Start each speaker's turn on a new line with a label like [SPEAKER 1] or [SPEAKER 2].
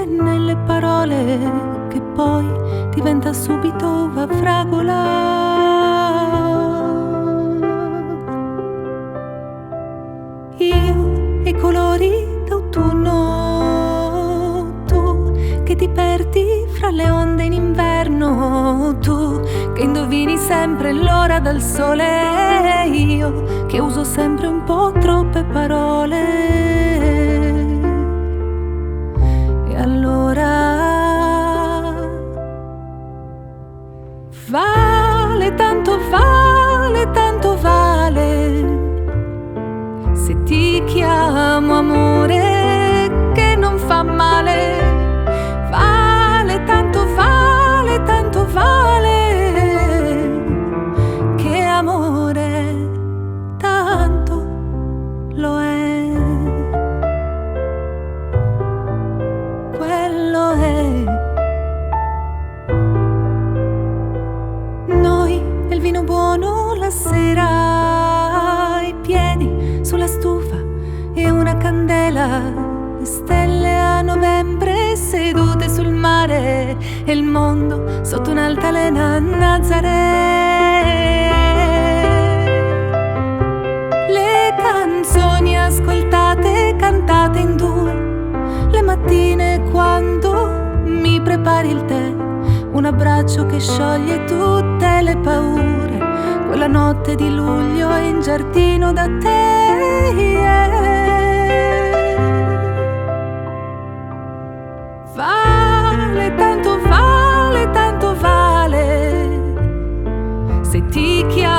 [SPEAKER 1] luce nelle parole che poi diventa subito va fragola. Io e i colori d'autunno, tu che ti perdi fra le onde in inverno, tu che indovini sempre l'ora dal sole, io che uso sempre un po' troppe parole. E allora vale tanto, vale tanto, vale se ti chiamo amore che non fa male. Vale tanto, vale tanto, vale che amore tanto lo è. Quello è. Noi e il vino buono la sera, i piedi sulla stufa e una candela, le stelle a novembre sedute sul mare e il mondo sotto un'altalena a Nazaré. Le canzoni ascoltate, cantate in due, le mattine quando mi prepari il tè, un abbraccio che scioglie tutte le paure, quella notte di luglio in giardino da te. Vale tanto, vale tanto, vale se ti chiamo